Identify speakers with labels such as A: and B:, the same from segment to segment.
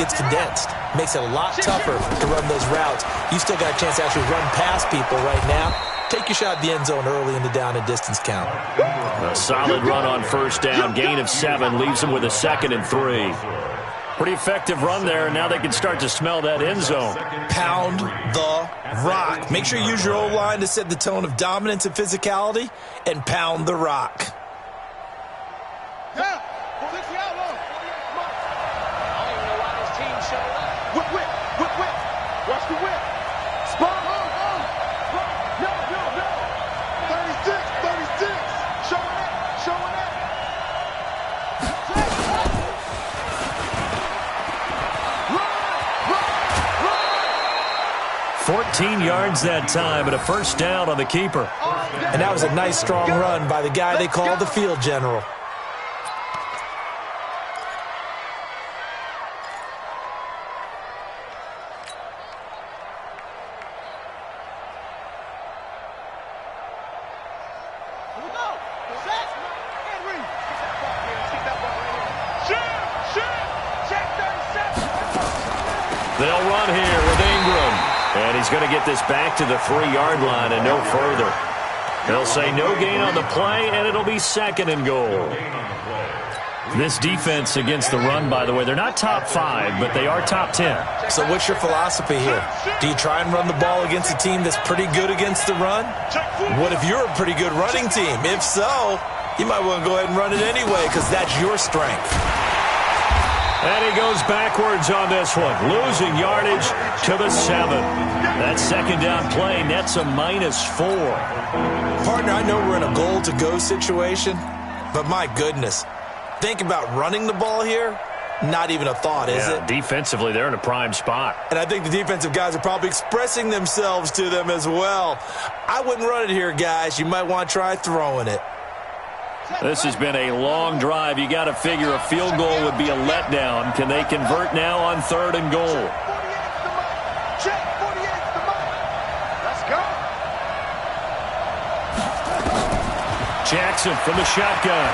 A: gets condensed. Makes it a lot tougher to run those routes. You still got a chance to actually run past people right now. Take your shot at the end zone early in the down and distance count.
B: A solid run on first down. Gain of 7 leaves them with a 2nd and 3. Pretty effective run there, and now they can start to smell that end zone.
A: Pound the rock. Make sure you use your O-line to set the tone of dominance and physicality, and pound the rock.
C: Yeah. Whip, whip, whip, whip. Watch the whip. Spot. No. 36. Showing it.
B: 14 yards that time, but a first down on the keeper.
A: And that was a nice, strong run by the guy they call the field general.
B: They'll run here with Ingram. And he's going to get this back to the 3-yard line and no further. They'll say no gain on the play, and it'll be 2nd and goal. This defense against the run, by the way, they're not top 5, but they are top 10.
A: So what's your philosophy here? Do you try and run the ball against a team that's pretty good against the run? What if you're a pretty good running team? If so, you might want to go ahead and run it anyway because that's your strength.
B: And he goes backwards on this one, losing yardage to the 7. That 2nd down play nets a -4.
A: Partner, I know we're in a goal-to-go situation, but my goodness, think about running the ball here. Not even a thought, is it?
B: Defensively, they're in a prime spot.
A: And I think the defensive guys are probably expressing themselves to them as well. I wouldn't run it here, guys. You might want to try throwing it.
B: This has been a long drive. You got to figure a field goal would be a letdown. Can they convert now on 3rd and goal?
C: Let's go.
B: Jackson from the shotgun.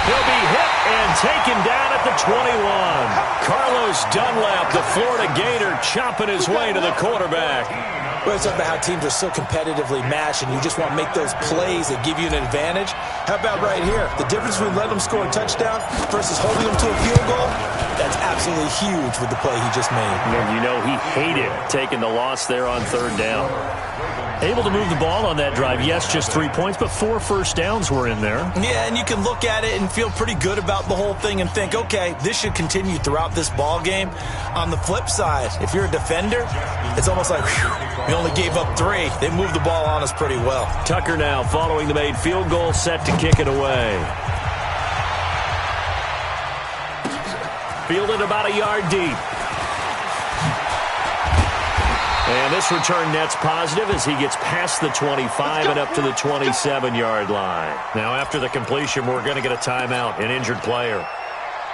B: He'll be hit and taken down at the 21. Carlos Dunlap, the Florida Gator, chopping his way to the quarterback.
A: Well, it's about how teams are so competitively matched, and you just want to make those plays that give you an advantage. How about right here? The difference between letting them score a touchdown versus holding them to a field goal, that's absolutely huge with the play he just made.
B: And you know he hated taking the loss there on 3rd down. Able to move the ball on that drive. Yes, just 3 points, but 4 first downs were in there.
A: Yeah, and you can look at it and feel pretty good about the whole thing and think, okay, this should continue throughout this ball game. On the flip side, if you're a defender, it's almost like, whew, we only gave up 3. They moved the ball on us pretty well.
B: Tucker now following the made field goal, set to kick it away. Fielded about a yard deep. And this return net's positive as he gets past the 25 and up to the 27-yard line. Now, after the completion, we're going to get a timeout, an injured player.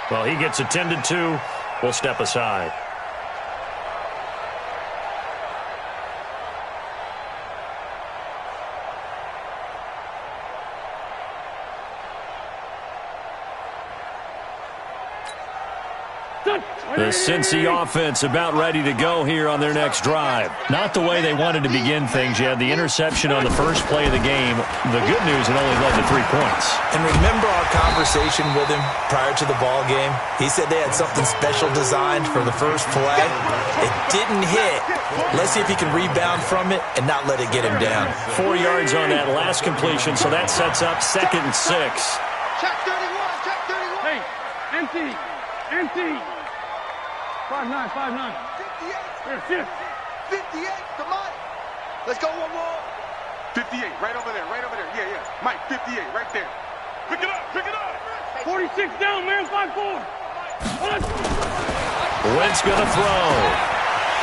B: Well, he gets attended to. We'll step aside. The Cincy offense about ready to go here on their next drive. Not the way they wanted to begin things. You had the interception on the first play of the game. The good news, it only led to 3 points.
A: And remember our conversation with him prior to the ball game? He said they had something special designed for the first play. It didn't hit. Let's see if he can rebound from it and not let it get him down.
B: 4 yards on that last completion, so that sets up 2nd and 6.
C: Check 31. Check 31. Hey, empty. 5-9. 58. Here, shift. 58. Come on. Let's go one more. 58. Right over there. Yeah. Mike, 58. Right there. Pick it up. 46 down, man. 5-4.
B: Wentz going to throw.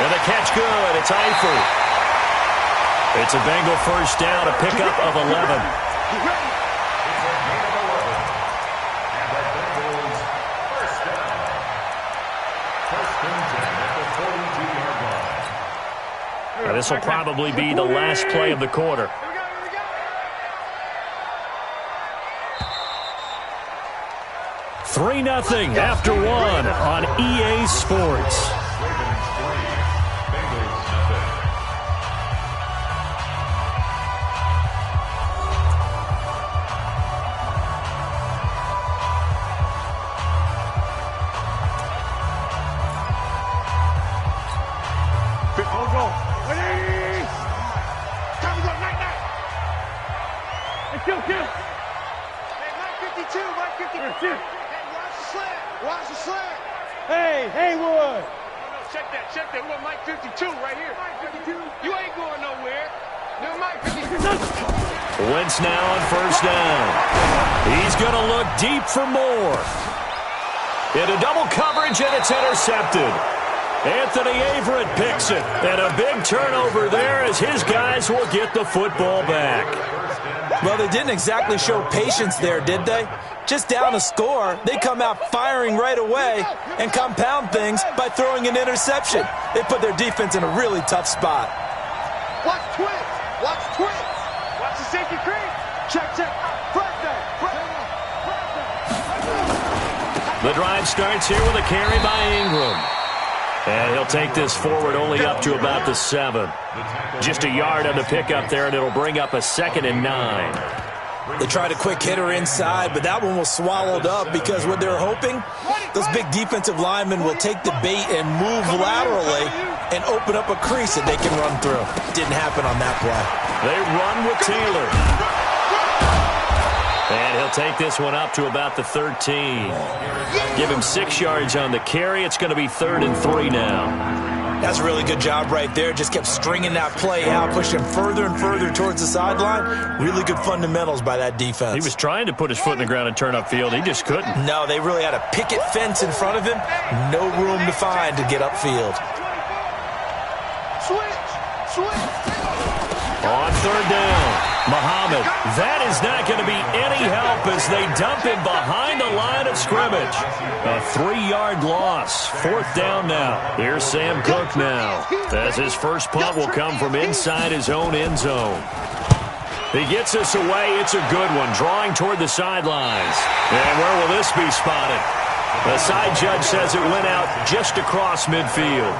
B: And the catch good. It's Eifert. It's a Bengal first down, a pickup of 11. This will probably be the last play of the quarter. 3-0 after one on EA Sports.
C: Hey, Haywood! No, check that. We want Mike 52 right here. Mike 52? You ain't going nowhere. No, Mike 52.
B: Wentz now on first down. He's going to look deep for more. Into double coverage, and it's intercepted. Anthony Averett picks it. And a big turnover there as his guys will get the football back.
A: Well, they didn't exactly show patience there, did they? Just down a score, they come out firing right away and compound things by throwing an interception. They put their defense in a really tough spot.
C: Watch twins. Watch the safety creep. Check.
B: The drive starts here with a carry by Ingram. And he'll take this forward only up to about the 7. Just a yard on the pickup there, and it'll bring up a 2nd and 9.
A: They tried a quick hitter inside, but that one was swallowed up because what they're hoping, those big defensive linemen will take the bait and move laterally and open up a crease that they can run through. Didn't happen on that play.
B: They run with Taylor. And he'll take this one up to about the 13. Give him 6 yards on the carry. It's going to be 3rd and 3 now.
A: That's a really good job right there. Just kept stringing that play out, pushing him further and further towards the sideline. Really good fundamentals by that defense.
B: He was trying to put his foot in the ground and turn upfield. He just couldn't.
A: No, they really had a picket fence in front of him. No room to find to get upfield.
C: Switch.
B: On 3rd down, Muhammad. That is not going to be any help as they dump him behind the line of scrimmage. A 3-yard loss. 4th down now. Here's Sam Cook now, as his first punt will come from inside his own end zone. He gets this away. It's a good one, drawing toward the sidelines. And where will this be spotted? The side judge says it went out just across midfield.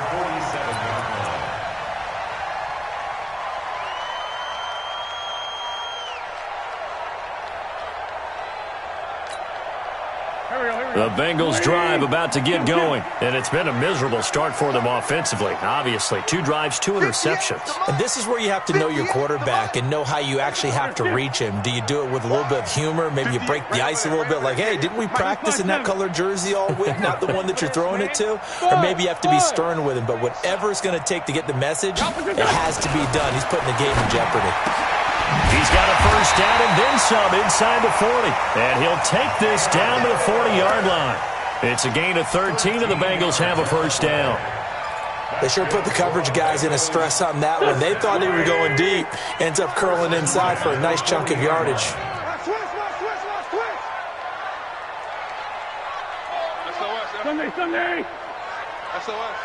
B: The Bengals drive about to get going, and it's been a miserable start for them offensively. Obviously, 2 drives, 2 interceptions.
A: And this is where you have to know your quarterback and know how you actually have to reach him. Do you do it with a little bit of humor? Maybe you break the ice a little bit, like, hey, didn't we practice in that colored jersey all week, not the one that you're throwing it to? Or maybe you have to be stern with him, but whatever it's going to take to get the message, it has to be done. He's putting the game in jeopardy.
B: He's got a first down and then some inside the 40. And he'll take this down to the 40-yard line. It's a gain of 13, and the Bengals have a first down.
A: They sure put the coverage guys in a stress on that one. They thought they were going deep. Ends up curling inside for a nice chunk of yardage.
C: Sunday. SOS.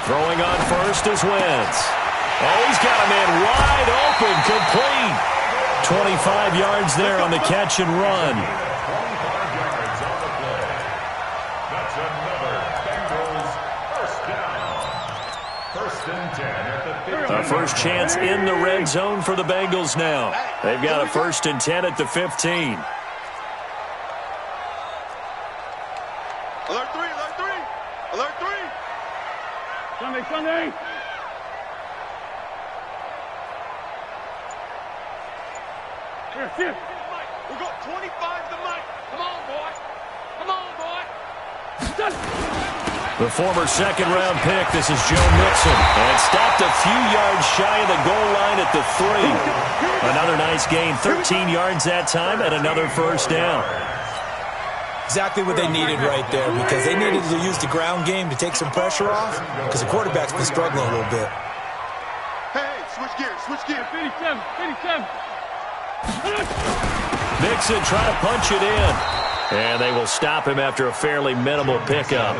B: Throwing on first is Wentz. Oh, he's got a man wide open, complete. 25 yards there on the catch and run.
D: That's another Bengals first down. First and 10 at the 15.
B: A first chance in the red zone for the Bengals now. They've got a 1st and 10 at the 15.
C: Alert 3. Sunday. Here, shift. We got 25 to Mike. Come on, boy.
B: The former second-round pick, this is Joe Mixon. And stopped a few yards shy of the goal line at the 3. Another nice gain, 13 yards that time, and another first down.
A: Exactly what they needed right there, because they needed to use the ground game to take some pressure off, because the quarterback's been struggling a little bit.
C: Hey, switch gears. 57.
B: Mixon trying to punch it in. And they will stop him after a fairly minimal pickup.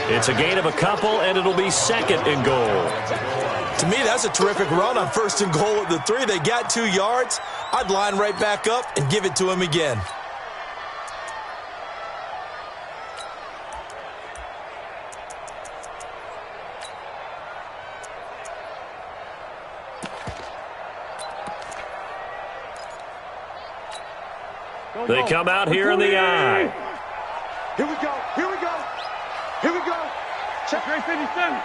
B: It's a gain of a couple, and it'll be 2nd and goal.
A: To me, that's a terrific run on 1st and goal at the 3. They got 2 yards. I'd line right back up and give it to him again.
B: They come out here in the eye.
C: Here we go. Here we go. Here we go. Check rate 57.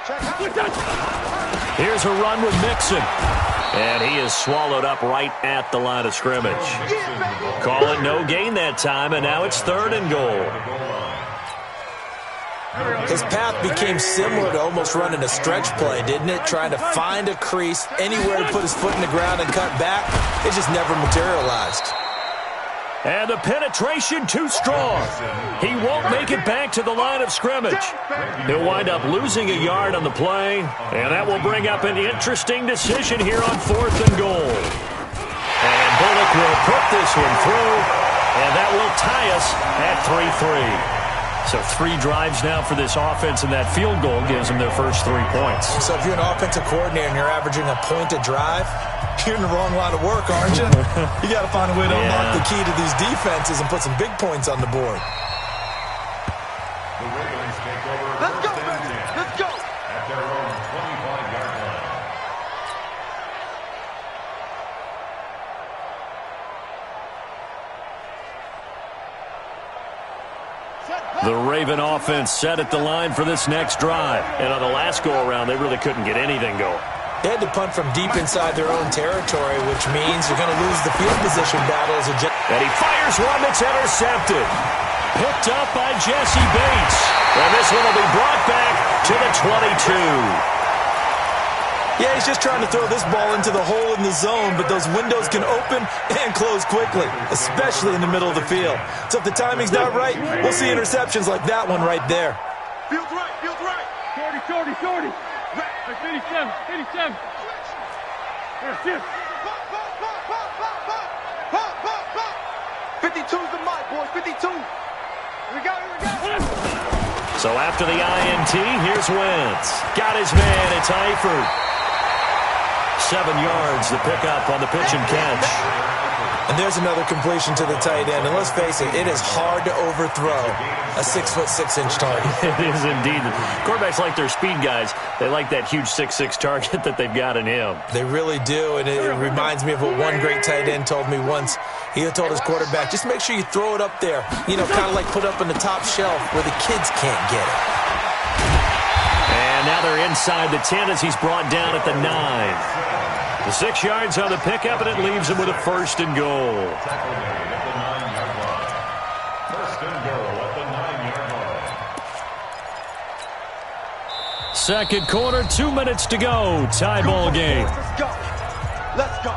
C: Check out.
B: Here's a run with Mixon. And he is swallowed up right at the line of scrimmage. Call it no gain that time, and now it's 3rd and goal.
A: His path became similar to almost running a stretch play, didn't it? Trying to find a crease, anywhere to put his foot in the ground and cut back. It just never materialized.
B: And the penetration too strong. He won't make it back to the line of scrimmage. He'll wind up losing a yard on the play, and that will bring up an interesting decision here on 4th and goal. And Bullock will put this one through, and that will tie us at 3-3. So 3 drives now for this offense, and that field goal gives them their first 3 points.
A: So if you're an offensive coordinator and you're averaging a point a drive, you're in the wrong line of work, aren't you? You got to find a way to unlock the key to these defenses and put some big points on the board.
D: The Ravens take over.
C: Let's go, baby. Let's go.
D: At their own 25-yard line.
B: The Raven offense set at the line for this next drive. And on the last go-around, they really couldn't get anything going.
A: They had to punt from deep inside their own territory, which means you're going to lose the field position battle as a
B: And he fires one that's intercepted. Picked up by Jesse Bates. And this one will be brought back to the 22.
A: Yeah, he's just trying to throw this ball into the hole in the zone, but those windows can open and close quickly, especially in the middle of the field. So if the timing's not right, we'll see interceptions like that one right there.
C: Field's right. Field's right. Shorty. 57. 57. Here, shift. 52's the mic, boys. 52. Here we go.
B: So after the INT, here's Wentz. Got his man. It's Eifert. 7 yards, the pickup on the pitch and catch.
A: And there's another completion to the tight end. And let's face it, it is hard to overthrow a 6'6" target.
B: It is indeed. Quarterbacks like their speed guys. They like that huge 6'6" target that they've got in him.
A: They really do, and it reminds me of what one great tight end told me once. He told his quarterback, just make sure you throw it up there, you know, kind of like put up on the top shelf where the kids can't get it.
B: And now they're inside the 10 as he's brought down at the 9. The 6 yards on the pickup, and it leaves him with a 1st and goal.
D: First and goal at the 9-yard line.
B: 2nd quarter, 2 minutes to go. Tie ball game.
C: Let's go.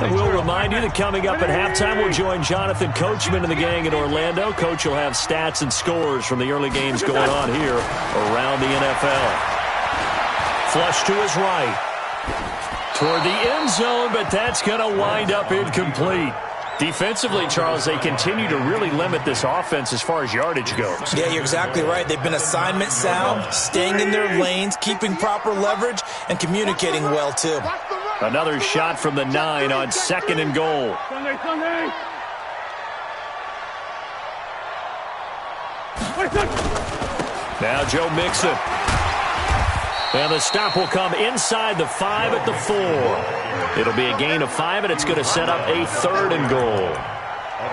B: And we'll remind you that coming up at halftime, we'll join Jonathan Coachman and the gang in Orlando. Coach will have stats and scores from the early games going on here around the NFL. Flush to his right. Toward the end zone, but that's going to wind up incomplete. Defensively, Charles, they continue to really limit this offense as far as yardage goes.
A: Yeah, you're exactly right. They've been assignment sound, staying in their lanes, keeping proper leverage, and communicating well, too.
B: Another shot from the 9 on 2nd and goal.
C: Sunday.
B: Now Joe Mixon. And the stop will come inside the 5 at the 4. It'll be a gain of 5, and it's going to set up a 3rd and goal.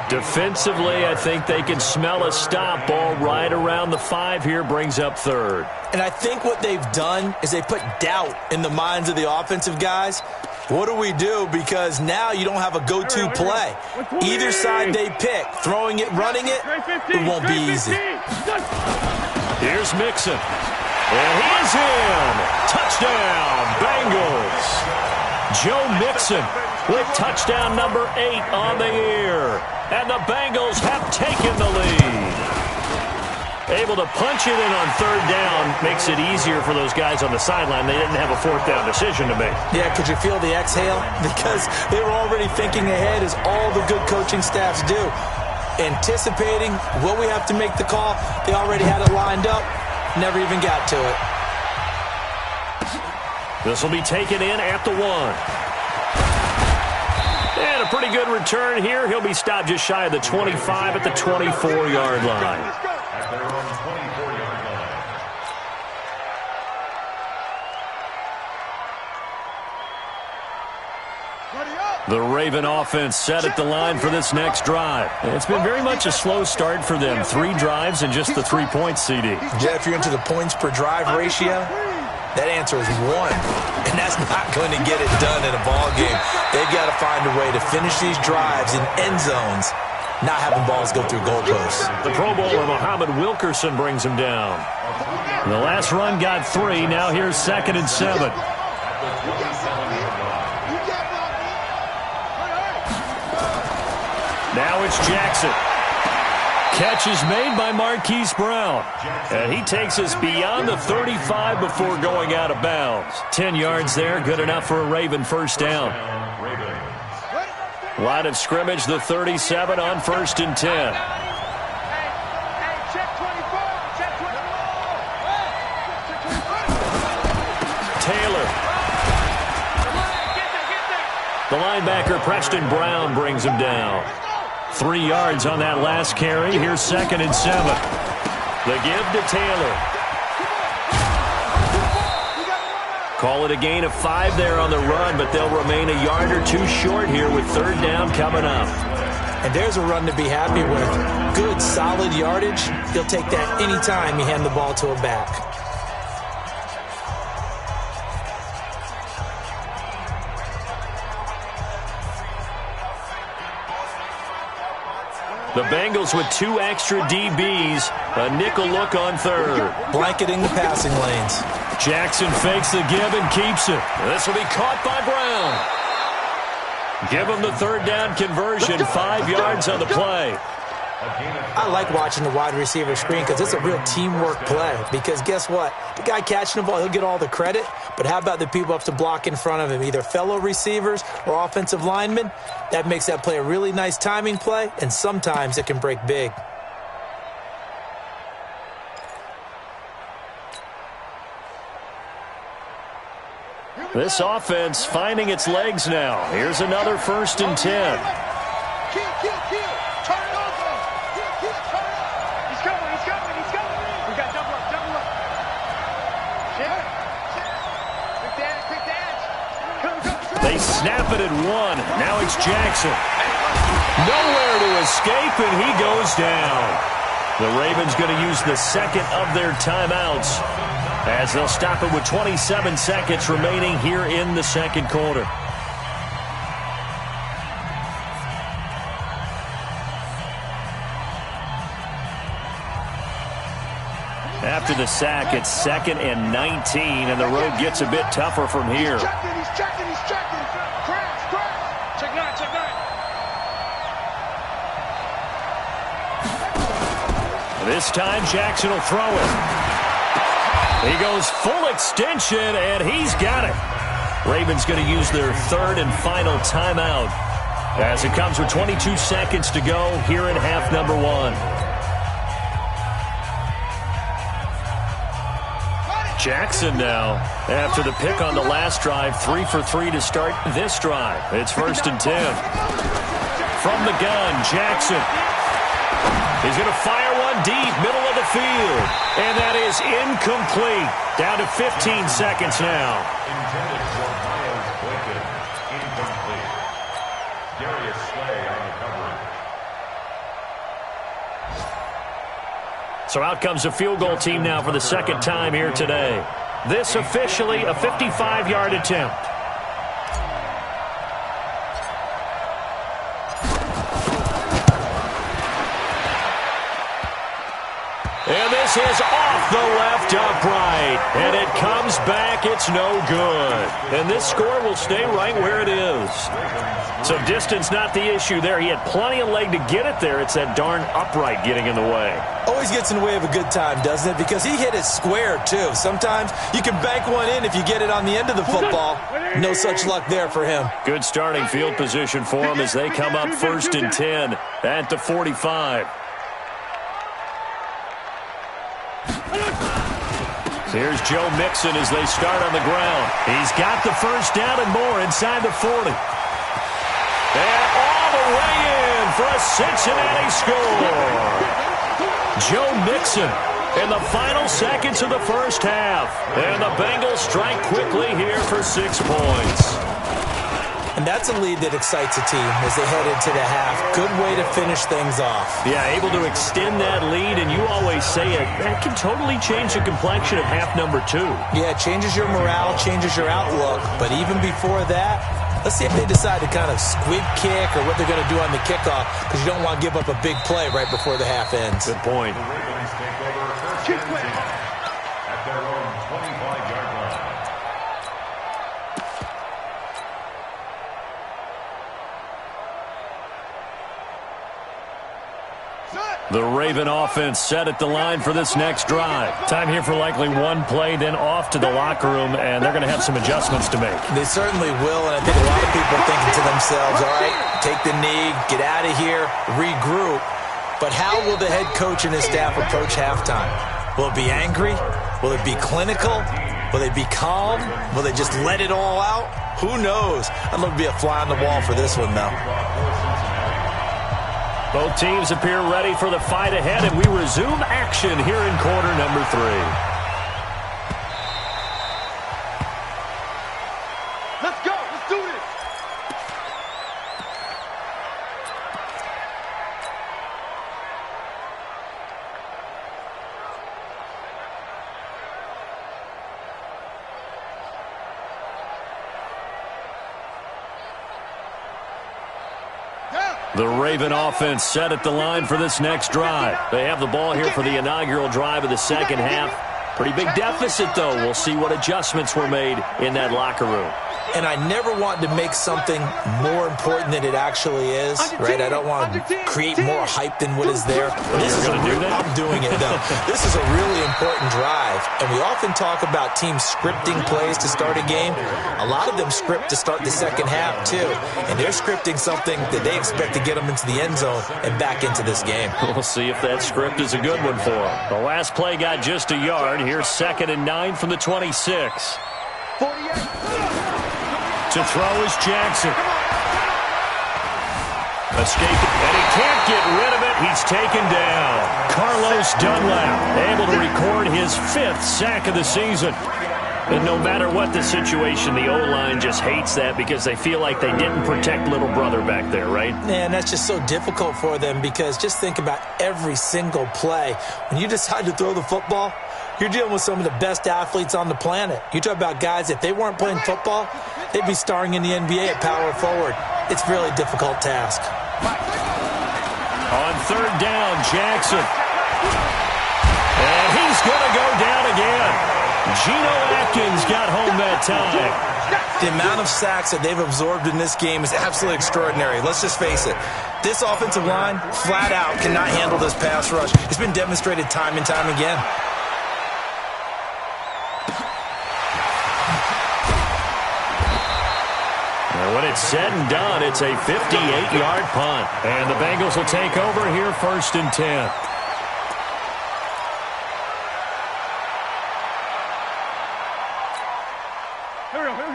B: Defensively, I think they can smell a stop. Ball right around the 5 here, brings up 3rd.
A: And I think what they've done is they put doubt in the minds of the offensive guys. What do we do? Because now you don't have a go-to play. Either side they pick, throwing it, running it, it won't be easy.
B: Here's Mixon. And he is in. Touchdown, Bengals. Joe Mixon with touchdown number 8 on the year. And the Bengals have taken the lead. Able to punch it in on third down. Makes it easier for those guys on the sideline. They didn't have a fourth down decision to make.
A: Yeah, could you feel the exhale? Because they were already thinking ahead, as all the good coaching staffs do. Anticipating what we have to make the call. They already had it lined up. Never even got to it.
B: This will be taken in at the 1. And a pretty good return here. He'll be stopped just shy of the 25 at the 24-yard line.
D: At their own 24-yard line.
B: The Raven offense set at the line for this next drive. It's been very much a slow start for them. 3 drives and just the 3 points, CD.
A: Yeah, if you're into the points per drive ratio, that answer is 1. And that's not going to get it done in a ball game. They've got to find a way to finish these drives in end zones, not having balls go through goalposts.
B: The Pro Bowler Muhammad Wilkerson brings him down. The last run got 3. Now here's 2nd and 7. Now it's Jackson. Catch is made by Marquise Brown. And he takes us beyond the 35 before going out of bounds. 10 yards there, good enough for a Raven first down. Line of scrimmage, the 37 on 1st and 10. Taylor. The linebacker, Preston Brown, brings him down. 3 yards on that last carry. Here's 2nd and 7. The give to Taylor. Call it a gain of 5 there on the run, but they'll remain a yard or 2 short here with 3rd down coming up.
A: And there's a run to be happy with. Good, solid yardage. He'll take that anytime you hand the ball to a back.
B: The Bengals with 2 extra DBs. A nickel look on 3rd.
A: Blanketing the passing lanes.
B: Jackson fakes the give and keeps it. This will be caught by Brown. Give him the 3rd down conversion. 5 yards on the play.
A: I like watching the wide receiver screen because it's a real teamwork play. Because guess what? The guy catching the ball, he'll get all the credit. But how about the people up to block in front of him, either fellow receivers or offensive linemen? That makes that play a really nice timing play, and sometimes it can break big.
B: This offense finding its legs now. Here's another 1st and 10. They snap it at 1. Now it's Jackson. Nowhere to escape, and he goes down. The Ravens going to use the 2nd of their timeouts as they'll stop it with 27 seconds remaining here in the 2nd quarter. After the sack, it's 2nd and 19, and the road gets a bit tougher from here.
C: He's checking. Crash. Check 9.
B: This time, Jackson will throw it. He goes full extension, and he's got it. Ravens going to use their 3rd and final timeout as it comes with 22 seconds to go here in half number 1. Jackson now, after the pick on the last drive, 3 for 3 to start this drive. It's 1st and 10. From the gun, Jackson. He's going to fire one deep, middle of the field. And that is incomplete. Down to 15 seconds now.
D: Intended for Miles Boykin. Incomplete. Darius Slay on the coverage.
B: So out comes a field goal team now for the 2nd time here today. This officially a 55-yard attempt. And this pass is off the left upright, and it comes back. It's no good. And this score will stay right where it is. So distance not the issue there. He had plenty of leg to get it there. It's that darn upright getting in the way.
A: Always gets in the way of a good time, doesn't it? Because he hit it square, too. Sometimes you can bank one in if you get it on the end of the football. No such luck there for him.
B: Good starting field position for him as they come up 1st and 10 at the 45. Here's Joe Mixon as they start on the ground. He's got the first down and more inside the 40. And all the way in for a Cincinnati score. Joe Mixon in the final seconds of the first half. And the Bengals strike quickly here for 6 points.
A: And that's a lead that excites a team as they head into the half. Good way to finish things off.
B: Yeah, able to extend that lead, and you always say it, that can totally change the complexion of half number 2.
A: Yeah, it changes your morale, changes your outlook. But even before that, let's see if they decide to kind of squib kick or what they're going to do on the kickoff, because you don't want to give up a big play right before the half ends.
B: Good point.
D: The Ravens take over at their own 25-yard line.
B: The Raven offense set at the line for this next drive. Time here for likely one play, then off to the locker room, and they're going to have some adjustments to make.
A: They certainly will, and I think a lot of people are thinking to themselves, all right, take the knee, get out of here, regroup. But how will the head coach and his staff approach halftime? Will it be angry? Will it be clinical? Will they be calm? Will they just let it all out? Who knows? I'd love to be a fly on the wall for this one, though.
B: Both teams appear ready for the fight ahead, and we resume action here in quarter number 3.
C: Let's go. Let's do this.
B: The Raven offense set at the line for this next drive. They have the ball here for the inaugural drive of the second half. Pretty big deficit, though. We'll see what adjustments were made in that locker room.
A: And I never want to make something more important than it actually is, right? I don't want to create more hype than what is there. This is
B: going to do that?
A: I'm doing it, though. This is a really important drive, and we often talk about teams scripting plays to start a game. A lot of them script to start the second half, too, and they're scripting something that they expect to get them into the end zone and back into this game.
B: We'll see if that script is a good one for them. The last play got just a yard. Here's 2nd and 9 from the 26.
C: 48.
B: To throw is Jackson. Escaping, and he can't get rid of it. He's taken down. Carlos Dunlap able to record his 5th sack of the season. And no matter what the situation, the O-line just hates that because they feel like they didn't protect little brother back there, right?
A: Man, that's just so difficult for them because just think about every single play. When you decide to throw the football, you're dealing with some of the best athletes on the planet. You talk about guys, if they weren't playing football, they'd be starring in the NBA at power forward. It's a really difficult task.
B: On 3rd down, Jackson. And he's going to go down again. Geno Atkins got home that time.
A: The amount of sacks that they've absorbed in this game is absolutely extraordinary. Let's just face it. This offensive line, flat out, cannot handle this pass rush. It's been demonstrated time and time again.
B: When it's said and done, it's a 58-yard punt. And the Bengals will take over here 1st and 10.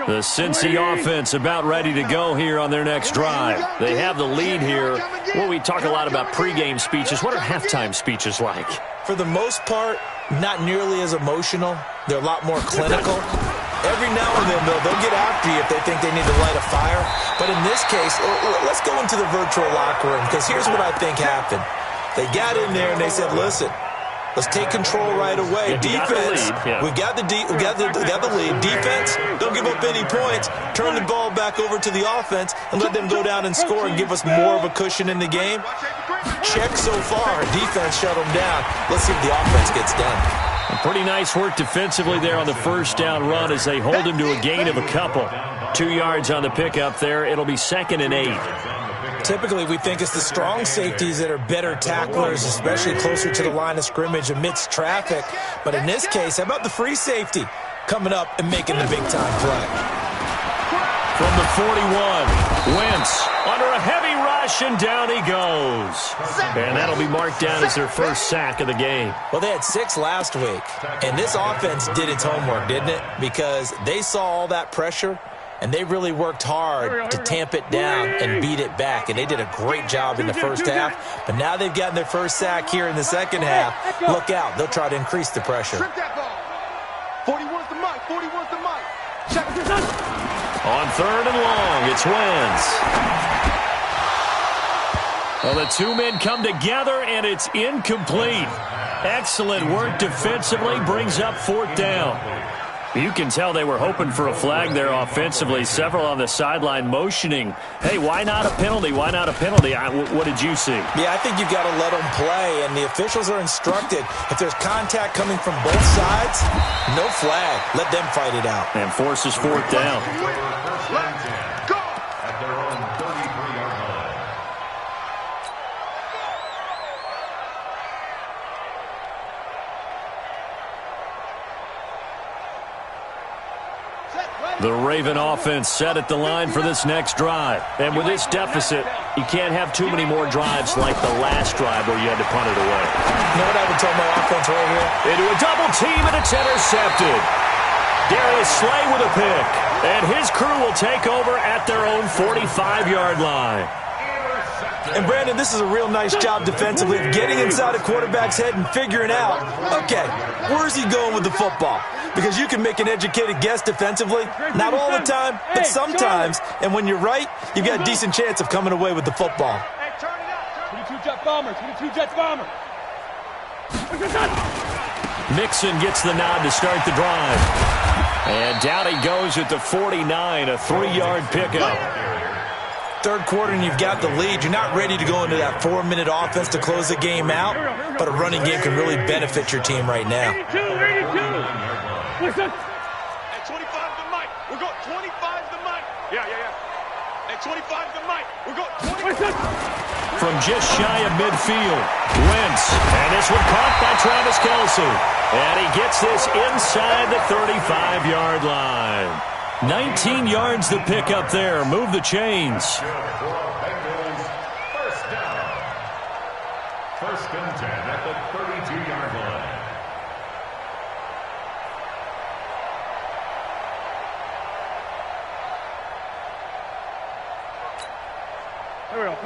B: The Cincy offense about ready to go here on their next drive. They have the lead here. Well, we talk a lot about pregame speeches. What are halftime speeches like?
A: For the most part, not nearly as emotional. They're a lot more clinical. Every now and then, though, they'll get after you if they think they need to light a fire. But in this case, let's go into the virtual locker room, because here's what I think happened. They got in there and they said, listen, Let's take control right away. Defense, we got the lead. Defense, don't give up any points. Turn the ball back over to the offense and let them go down and score and give us more of a cushion in the game. Check so far. Defense shut them down. Let's see if the offense gets done.
B: Pretty nice work defensively there on the first down run as they hold him to a gain of a couple. 2 yards on the pickup there. It'll be 2nd and 8.
A: Typically, we think it's the strong safeties that are better tacklers, especially closer to the line of scrimmage amidst traffic. But in this case, how about the free safety coming up and making the big-time play?
B: From the 41, Wentz under a heavy rush, and down he goes. And that'll be marked down as their first sack of the game.
A: Well, they had 6 last week, and this offense did its homework, didn't it? Because they saw all that pressure, and they really worked hard to tamp it down and beat it back. And they did a great job in the first half. But now they've gotten their first sack here in the second half. Look out. They'll try to increase the pressure.
C: 41's the mic. 41's the mic. Check this out.
B: On 3rd and long, it's Wentz. Well, the 2 men come together, and it's incomplete. Excellent work defensively. Brings up 4th down. You can tell they were hoping for a flag there offensively. Several on the sideline motioning, hey, why not a penalty? Why not a penalty? What did you see?
A: Yeah, I think you've got to let them play, and the officials are instructed. If there's contact coming from both sides, no flag. Let them fight it out.
B: And forces 4th down.
C: Let's go.
D: At their own 33-yard line.
B: The Raven offense set at the line for this next drive. And with this deficit, you can't have too many more drives like the last drive where you had to punt it away.
A: You know what I would tell my offense right here?
B: Into a double team, and it's intercepted. Darius Slay with a pick. And his crew will take over at their own 45-yard line.
A: And, Brandon, this is a real nice job defensively of getting inside a quarterback's head and figuring out, okay, where's he going with the football? Because you can make an educated guess defensively. Not all the time, but sometimes. And when you're right, you've got a decent chance of coming away with the football.
C: Hey, turn it up. 22 Jet Bomber. 22 Jet Bomber.
B: Mixon gets the nod to start the drive. And down he goes at the 49, a 3-yard pickup.
A: Third quarter and you've got the lead. You're not ready to go into that 4-minute offense to close the game out, but a running game can really benefit your team right now.
C: 82. Listen. At 25 the mic. We're going 25 the mic. Yeah. At 25 the mic. We're going 25.
B: From just shy of midfield, Wentz. And this one caught by Travis Kelce. And he gets this inside the 35-yard line. 19 yards to pick up there. Move the chains.
D: First down. 1st and 10 at the 32-yard line.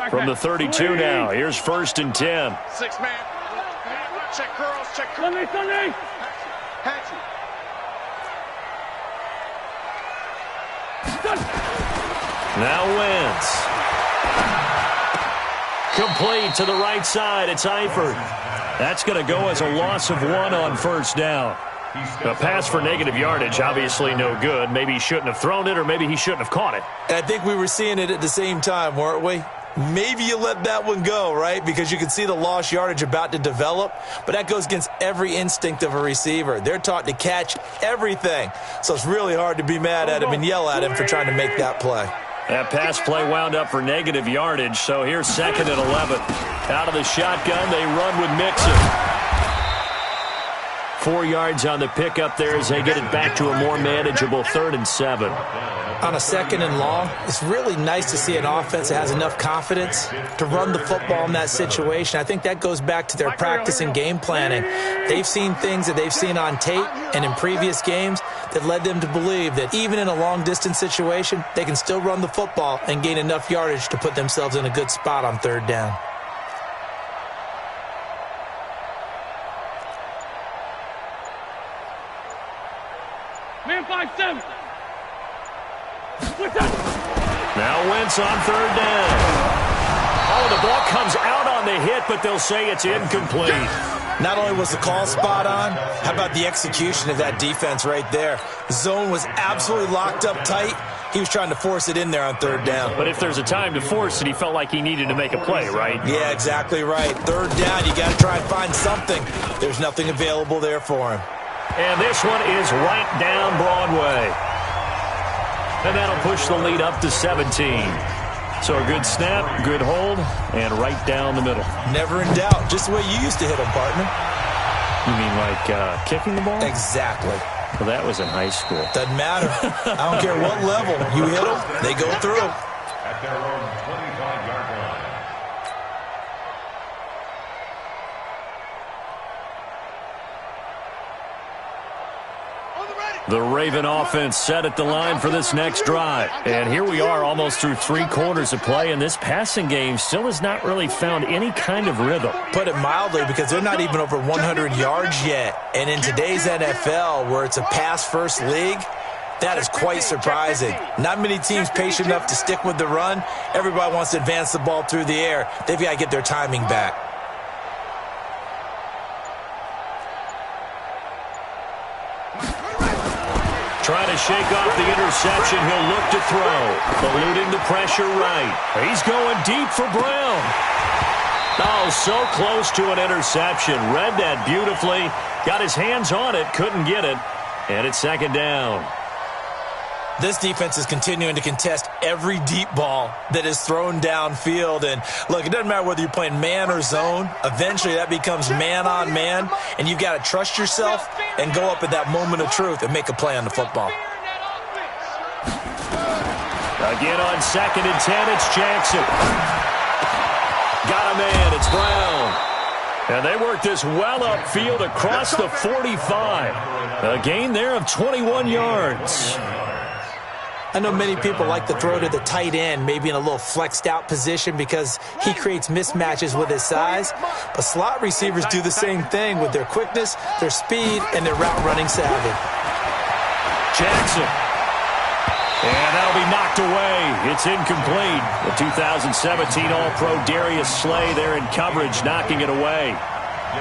B: From the 32 now, here's 1st and 10.
C: 6 man. Check girls. Check girls. Sunday. Hatchet.
B: Now Wentz. Complete to the right side. It's Eifert. That's going to go as a loss of 1 on 1st down. A pass for negative yardage, obviously no good. Maybe he shouldn't have thrown it, or maybe he shouldn't have caught it.
A: I think we were seeing it at the same time, weren't we? Maybe you let that one go, right? Because you can see the lost yardage about to develop. But that goes against every instinct of a receiver. They're taught to catch everything. So it's really hard to be mad at him and yell at him for trying to make that play.
B: That pass play wound up for negative yardage. So here's 2nd and 11. Out of the shotgun, they run with Mixon. 4 yards on the pickup there as they get it back to a more manageable 3rd and 7.
A: On a 2nd and long, it's really nice to see an offense that has enough confidence to run the football in that situation. I think that goes back to their practice and game planning. They've seen things that they've seen on tape and in previous games that led them to believe that even in a long-distance situation, they can still run the football and gain enough yardage to put themselves in a good spot on 3rd down.
C: Man 5-7.
B: Now Wentz on 3rd down. Oh, the ball comes out on the hit, but they'll say it's incomplete.
A: Not only was the call spot on, how about the execution of that defense right there? The zone was absolutely locked up tight. He was trying to force it in there on third down.
B: But if there's a time to force it, he felt like he needed to make a play, right?
A: Yeah, exactly right. Third down, you got to try and find something. There's nothing available there for him.
B: And this one is right down Broadway. And that'll push the lead up to 17. So a good snap, good hold, and right down the middle.
A: Never in doubt. Just the way you used to hit them, partner.
B: You mean like kicking the ball?
A: Exactly.
B: Well, that was in high school.
A: Doesn't matter. I don't care what level. You hit them, they go through.
D: At their own 25-yard line.
B: The Raven offense set at the line for this next drive. And here we are almost through 3 quarters of play, and this passing game still has not really found any kind of rhythm.
A: Put it mildly, because they're not even over 100 yards yet. And in today's NFL, where it's a pass-first league, that is quite surprising. Not many teams patient enough to stick with the run. Everybody wants to advance the ball through the air. They've got to get their timing back.
B: Trying to shake off the interception. He'll look to throw. Eluding the pressure right. He's going deep for Brown. Oh, so close to an interception. Read that beautifully. Got his hands on it. Couldn't get it. And it's second down.
A: This defense is continuing to contest every deep ball that is thrown downfield. And, look, it doesn't matter whether you're playing man or zone. Eventually, that becomes man-on-man, and you've got to trust yourself and go up at that moment of truth and make a play on the football.
B: Again on second and 10, it's Jackson. Got a man, it's Brown. And they work this well upfield across the 45. A gain there of 21 yards.
A: I know many people like to throw to the tight end, maybe in a little flexed out position because he creates mismatches with his size. But slot receivers do the same thing with their quickness, their speed, and their route running savvy.
B: Jackson. And that'll be knocked away. It's incomplete. The 2017 All-Pro Darius Slay there in coverage, knocking it away.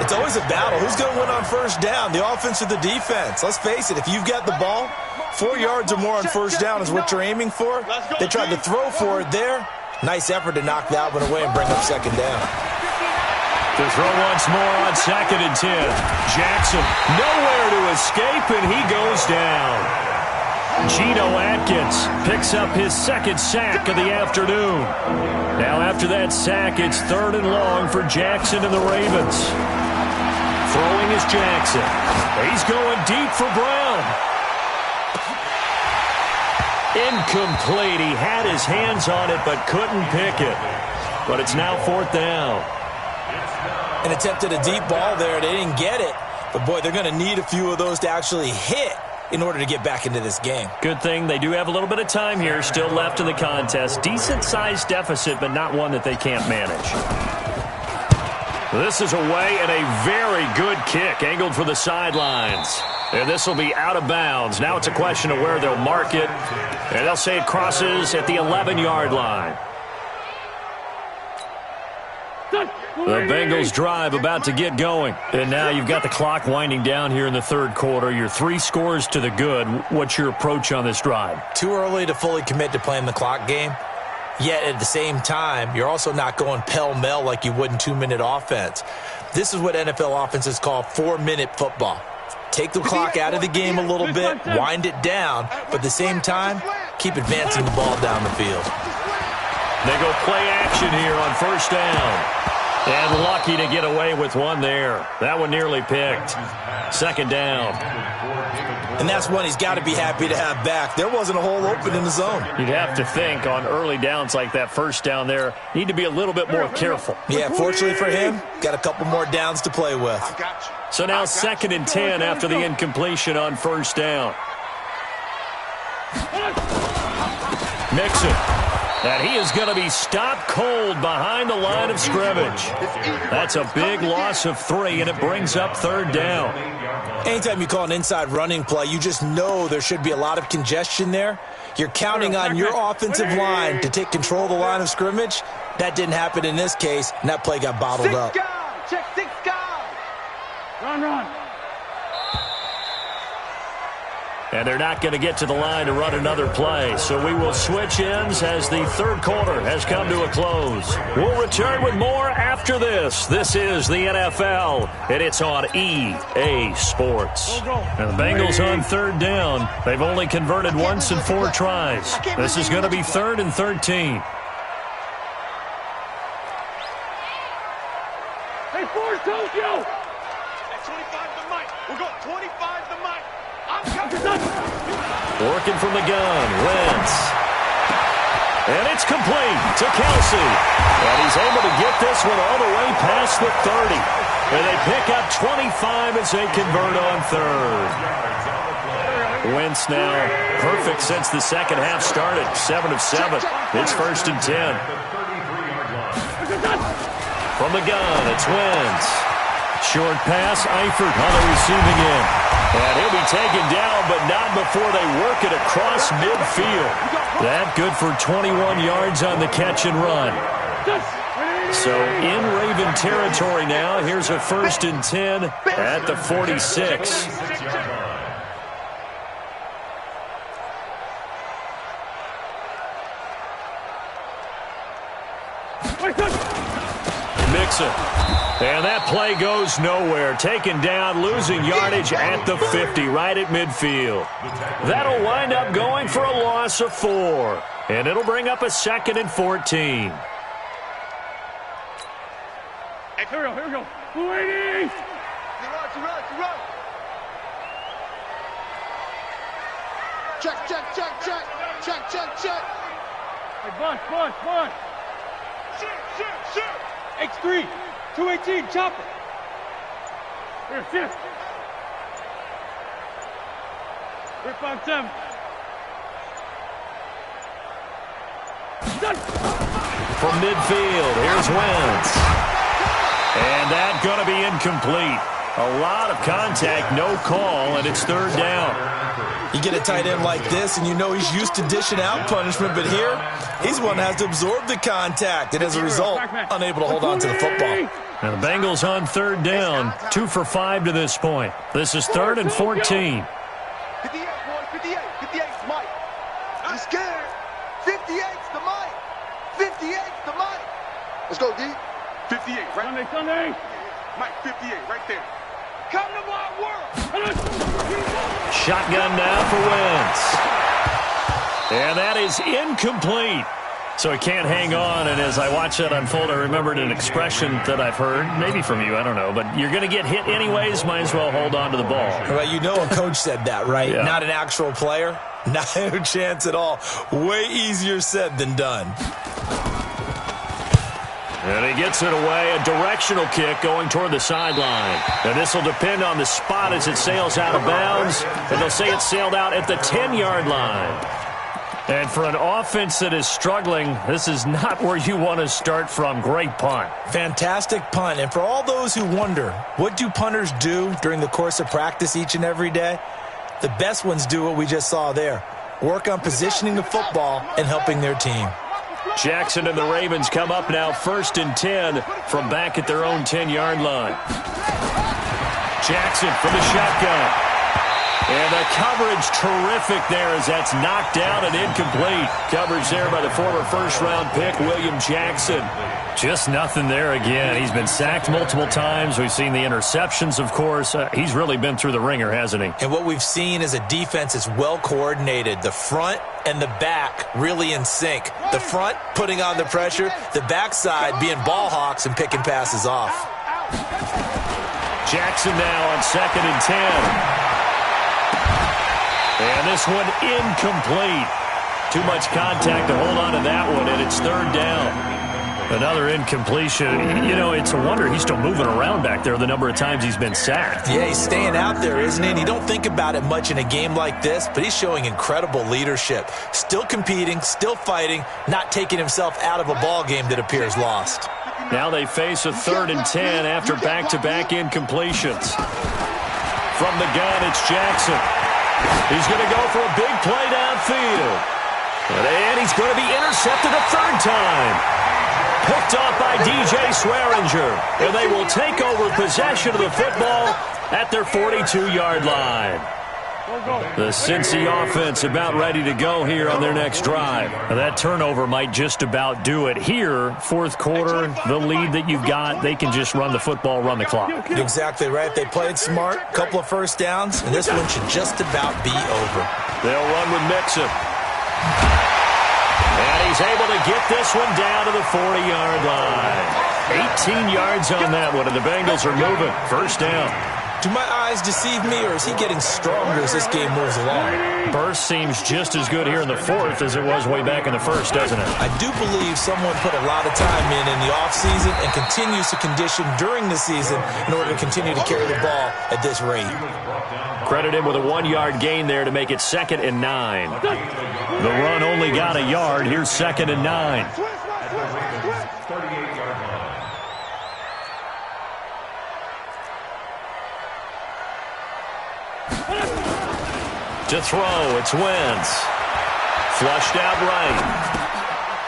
A: It's always a battle. Who's going to win on first down, the offense or the defense? Let's face it, if you've got the ball, 4 yards or more on first down is what you're aiming for. They tried to throw for it there. Nice effort to knock that one away and bring up second down.
B: To throw once more on second and 10. Jackson nowhere to escape, and he goes down. Geno Atkins picks up his second sack of the afternoon. Now after that sack, it's third and long for Jackson and the Ravens. Throwing is Jackson. He's going deep for Brown. Incomplete. He had his hands on it but couldn't pick it. But it's now fourth down.
A: An attempt at a deep ball there. They didn't get it. But, boy, they're going to need a few of those to actually hit in order to get back into this game.
B: Good thing they do have a little bit of time here still left in the contest. Decent-sized deficit, but not one that they can't manage. This is away and a very good kick angled for the sidelines. And this will be out of bounds. Now it's a question of where they'll mark it. And they'll say it crosses at the 11-yard line. The Bengals drive about to get going. And now you've got the clock winding down here in the third quarter. You're 3 scores to the good. What's your approach on this drive?
A: Too early to fully commit to playing the clock game. Yet at the same time, you're also not going pell-mell like you would in 2-minute offense. This is what NFL offenses call 4-minute football. Take the clock out of the game a little bit, wind it down, but at the same time, keep advancing the ball down the field.
B: They go play action here on first down. And lucky to get away with one there. That one nearly picked. Second down.
A: And that's one he's got to be happy to have back. There wasn't a hole open in the zone.
B: You'd have to think on early downs like that first down there, need to be a little bit more careful.
A: Yeah, fortunately for him, got a couple more downs to play with.
B: So now second and 10 after the incompletion on first down. Mixon. And he is going to be stopped cold behind the line of scrimmage. That's a big loss of 3, and it brings up third down.
A: Anytime you call an inside running play, you just know there should be a lot of congestion there. You're counting on your offensive line to take control of the line of scrimmage. That didn't happen in this case, and that play got bottled up.
C: Check 6 guys. Run.
B: And they're not going to get to the line to run another play. So we will switch ends as the third quarter has come to a close. We'll return with more after this. This is the NFL, and it's on EA Sports. And the Bengals on third down. They've only converted once in 4 tries. This is going to be 3rd and 13.
C: Hey, force Tokyo! At 25 the mic. We're going 25 the mic.
B: Working from the gun, Wentz. And it's complete to Kelsey. And he's able to get this one all the way past the 30. And they pick up 25 as they convert on third. Wentz now perfect since the second half started. 7 of 7. It's 1st and 10. From the gun, it's Wentz. Short pass, Eifert on the receiving end. And he'll be taken down, but not before they work it across midfield. That good for 21 yards on the catch and run. So in Raven territory now. Here's a 1st and 10 at the 46. Mixon. And that play goes nowhere. Taken down, losing yardage at the 50, right at midfield. That'll wind up going for a loss of 4. And it'll bring up a 2nd and 14.
C: Hey, here we go. 280! Run. Check. Hey, Bus. Shoot. X3. 218, chopper. Here, shift. Here, 5-7.
B: From midfield, here's Wentz. And that going to be incomplete. A lot of contact, no call, and it's 3rd down.
A: You get a tight end like this, and you know he's used to dishing out punishment, but here, he's one that has to absorb the contact, and as a result, unable to hold on to the football.
B: And the Bengals on 3rd down, 2 for 5 to this point. This is 3rd and 14.
C: 58, boys, 58's Mike. I'm scared. 58's the Mike. 58's the Mike. Let's go, D. 58, right? Sunday. Mike, 58, right there. Come to my world.
B: Shotgun now for Wentz. And that is incomplete. So he can't hang on, and as I watch that unfold, I remembered an expression that I've heard, maybe from you, I don't know, but you're going to get hit anyways, might as well hold on to the ball.
A: Well, you know a coach said that, right?
B: Yeah. Not
A: an actual player. Not a chance at all. Way easier said than done.
B: And he gets it away, a directional kick going toward the sideline. And this will depend on the spot as it sails out of bounds, and they'll say it sailed out at the 10-yard line. And for an offense that is struggling, this is not where you want to start from. Great punt.
A: Fantastic punt. And for all those who wonder, what do punters do during the course of practice each and every day? The best ones do what we just saw there. Work on positioning the football and helping their team.
B: Jackson and the Ravens come up now 1st and 10 from back at their own 10-yard line. Jackson from the shotgun. And the coverage terrific there as that's knocked down and incomplete. Coverage there by the former first-round pick, William Jackson. Just nothing there again. He's been sacked multiple times. We've seen the interceptions, of course. He's really been through the ringer, hasn't he?
A: And what we've seen is a defense that's well-coordinated. The front and the back really in sync. The front putting on the pressure. The backside being ball hawks and picking passes off.
B: Jackson now on 2nd and 10. And this one incomplete. Too much contact to hold on to that one, and it's 3rd down. Another incompletion. You know, it's a wonder he's still moving around back there the number of times he's been sacked.
A: Yeah, he's staying out there, isn't he? And you don't think about it much in a game like this, but he's showing incredible leadership. Still competing, still fighting, not taking himself out of a ball game that appears lost.
B: Now they face a 3rd and 10 after back-to-back incompletions. From the gun, it's Jackson. He's going to go for a big play downfield. And he's going to be intercepted a 3rd time. Picked off by DJ Swearinger. And they will take over possession of the football at their 42-yard line. The Cincy offense about ready to go here on their next drive. Now that turnover might just about do it here. Fourth quarter, the lead that you've got, they can just run the football, run the clock.
A: You're exactly right. They played smart, couple of first downs, and this one should just about be over.
B: They'll run with Mixon. And he's able to get this one down to the 40-yard line. 18 yards on that one, and the Bengals are moving. First down.
A: Do my eyes deceive me, or is he getting stronger as this game moves along?
B: Burst seems just as good here in the fourth as it was way back in the first, doesn't it?
A: I do believe someone put a lot of time in the offseason and continues to condition during the season in order to continue to carry the ball at this rate.
B: Credit him with a 1-yard gain there to make it 2nd and 9. The run only got a yard. Here's 2nd and 9. To throw, it's Wentz. Flushed out right.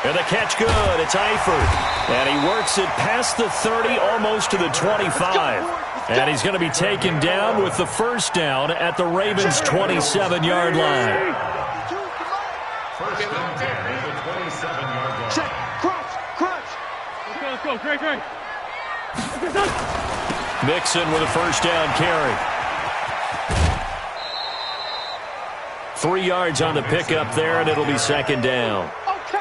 B: And the catch good, it's Eifert. And he works it past the 30, almost to the 25. And he's going to be taken down with the first down at the Ravens' 27-yard line.
D: First and 10 at the 27-yard line.
C: Check, crunch. Let's go, great.
B: Mixon with a first down carry. 3 yards on the pickup there, and it'll be 2nd down.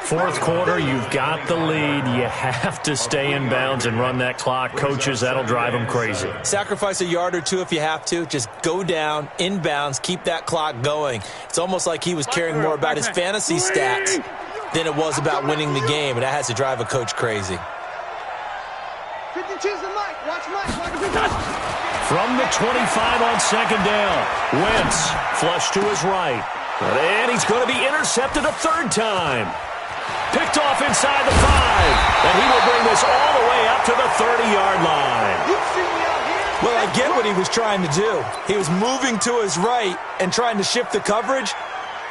B: Fourth quarter, you've got the lead. You have to stay in bounds and run that clock. Coaches, that'll drive them crazy.
A: Sacrifice a yard or two if you have to. Just go down, in bounds, keep that clock going. It's almost like he was caring more about his fantasy stats than it was about winning the game, and that has to drive a coach crazy.
C: 52's the Mike. Watch Mike.
B: From the 25 on 2nd down, Wentz flush to his right. And he's going to be intercepted a 3rd time. Picked off inside the 5. And he will bring this all the way up to the 30-yard line.
A: Well, I get what he was trying to do. He was moving to his right and trying to shift the coverage,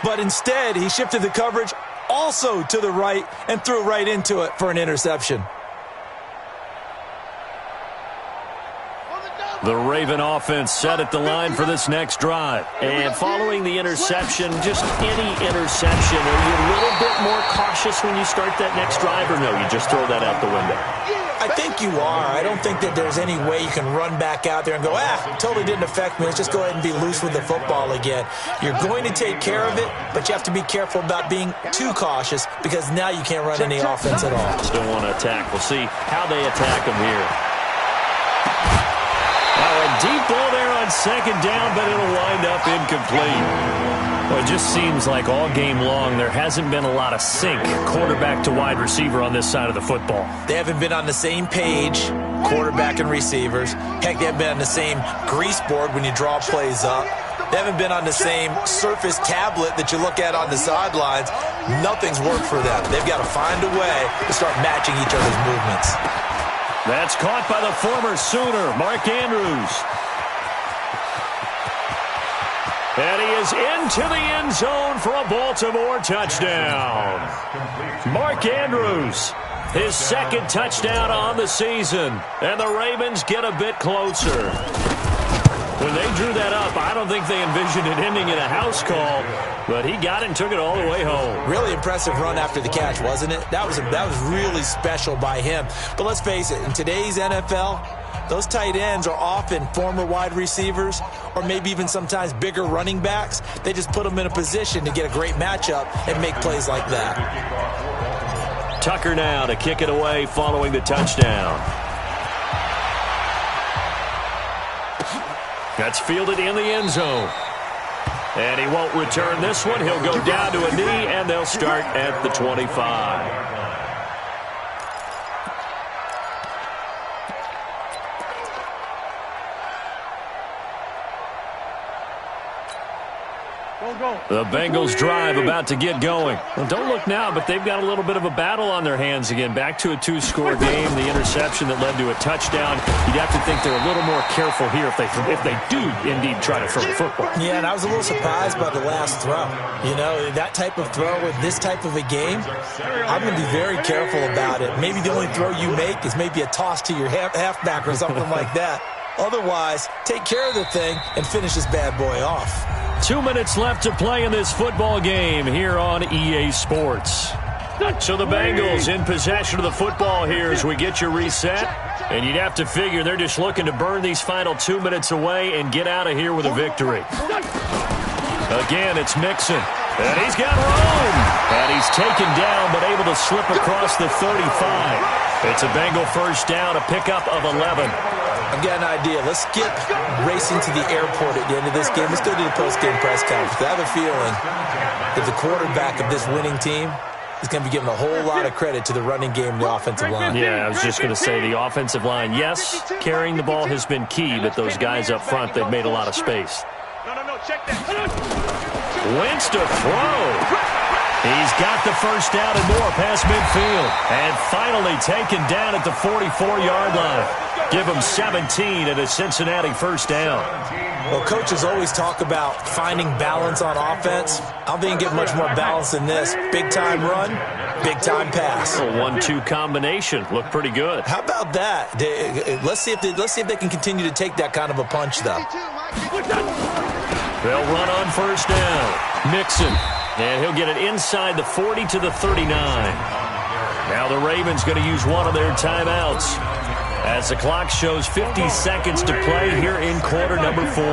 A: but instead he shifted the coverage also to the right and threw right into it for an interception.
B: The Raven offense set at the line for this next drive. And following the interception, just any interception, are you a little bit more cautious when you start that next drive, or no, you just throw that out the window?
A: I think you are. I don't think that there's any way you can run back out there and go, totally didn't affect me. Let's just go ahead and be loose with the football again. You're going to take care of it, but you have to be careful about being too cautious because now you can't run any offense at all.
B: Still want to attack. We'll see how they attack him here. Deep ball there on 2nd down, but it'll wind up incomplete. Well, it just seems like all game long there hasn't been a lot of sync quarterback to wide receiver on this side of the football.
A: They haven't been on the same page, quarterback and receivers. Heck, they haven't been on the same grease board when you draw plays up. They haven't been on the same surface tablet that you look at on the sidelines. Nothing's worked for them. They've got to find a way to start matching each other's movements.
B: That's caught by the former Sooner, Mark Andrews. And he is into the end zone for a Baltimore touchdown. Mark Andrews, his 2nd touchdown on the season. And the Ravens get a bit closer. When they drew that up, I don't think they envisioned it ending in a house call, but he got it and took it all the way home.
A: Really impressive run after the catch, wasn't it? That was really special by him. But let's face it, in today's NFL, those tight ends are often former wide receivers or maybe even sometimes bigger running backs. They just put them in a position to get a great matchup and make plays like that.
B: Tucker now to kick it away following the touchdown. That's fielded in the end zone. And he won't return this one. He'll go down to a knee, and they'll start at the 25.
C: Go.
B: The Bengals drive about to get going. Well, don't look now, but they've got a little bit of a battle on their hands again. Back to a 2-score game. The interception that led to a touchdown. You'd have to think they're a little more careful here if they do indeed try to throw the football.
A: Yeah, and I was a little surprised by the last throw. You know, that type of throw with this type of a game, I'm going to be very careful about it. Maybe the only throw you make is maybe a toss to your halfback or something like that. Otherwise, take care of the thing and finish this bad boy off.
B: 2 minutes left to play in this football game here on EA Sports. So the Bengals in possession of the football here as we get you reset. And you'd have to figure they're just looking to burn these final 2 minutes away and get out of here with a victory. Again, it's Mixon. And he's got room. And he's taken down but able to slip across the 35. It's a Bengal first down, a pickup of 11.
A: I've got an idea. Let's skip racing to the airport at the end of this game. Let's go to the post-game press conference. I have a feeling that the quarterback of this winning team is going to be giving a whole lot of credit to the running game and the offensive line.
B: Yeah, I was just going to say the offensive line, yes, carrying the ball has been key, but those guys up front, they've made a lot of space.
C: No, check that.
B: Wentz to throw. He's got the first down and more past midfield. And finally taken down at the 44-yard line. Give him 17 at a Cincinnati first down.
A: Well, coaches always talk about finding balance on offense. I don't think you get much more balance than this. Big-time run, big-time pass.
B: A 1-2 combination. Looked pretty good.
A: How about that? Let's see if they can continue to take that kind of a punch, though.
B: They'll run on first down. Mixon. And he'll get it inside the 40 to the 39. Now the Ravens going to use one of their timeouts as the clock shows 50 seconds to play here in quarter number 4.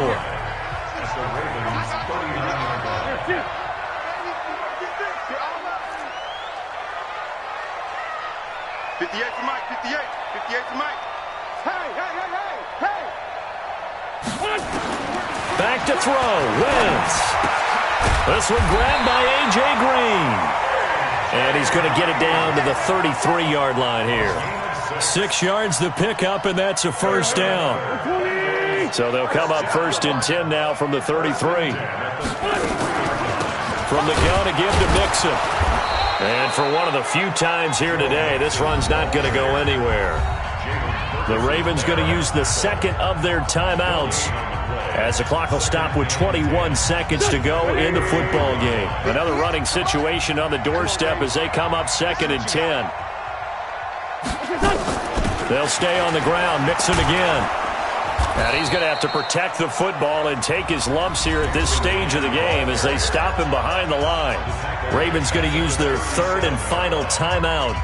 C: 58 for Mike, 58 for Mike. Hey!
B: Back to throw. Wentz. This one grabbed by A.J. Green. And he's going to get it down to the 33-yard line here. 6 yards the pickup, and that's a first down. So they'll come up first and 10 now from the 33. From the gun again to Mixon. And for one of the few times here today, this run's not going to go anywhere. The Ravens going to use the second of their timeouts as the clock will stop with 21 seconds to go in the football game. Another running situation on the doorstep as they come up second and 10. They'll stay on the ground. Mixon again. And he's going to have to protect the football and take his lumps here at this stage of the game as they stop him behind the line. Ravens going to use their third and final timeout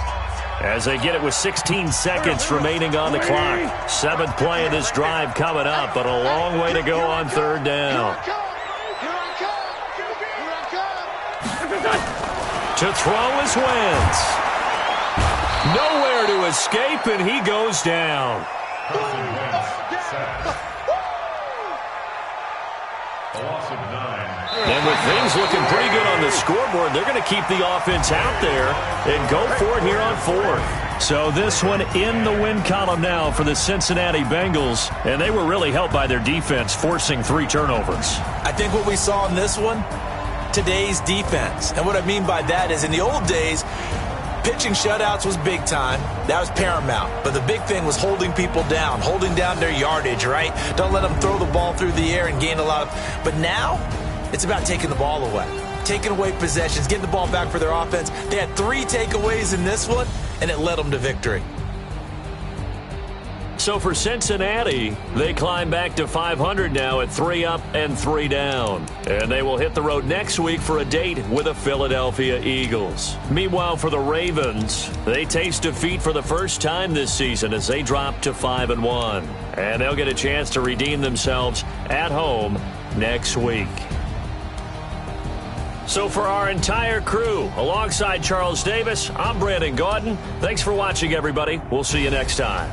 B: as they get it with 16 seconds remaining on the clock. 7th play of this drive coming up, but a long way to go on third down. To throw is Wentz. Nowhere to escape, and he goes down. And with things looking pretty good on the scoreboard, they're going to keep the offense out there and go for it here on 4th. So this one in the win column now for the Cincinnati Bengals, and they were really helped by their defense, forcing 3 turnovers.
A: I think what we saw in this one, today's defense. And what I mean by that is in the old days, pitching shutouts was big time. That was paramount. But the big thing was holding people down, holding down their yardage, right? Don't let them throw the ball through the air and gain a lot of... But now, it's about taking the ball away. Taking away possessions, getting the ball back for their offense. They had 3 takeaways in this one, and it led them to victory.
B: So for Cincinnati, they climb back to 500 now at 3 up and 3 down. And they will hit the road next week for a date with the Philadelphia Eagles. Meanwhile, for the Ravens, they taste defeat for the first time this season as they drop to 5-1. And they'll get a chance to redeem themselves at home next week. So for our entire crew, alongside Charles Davis, I'm Brandon Gaudin. Thanks for watching, everybody. We'll see you next time.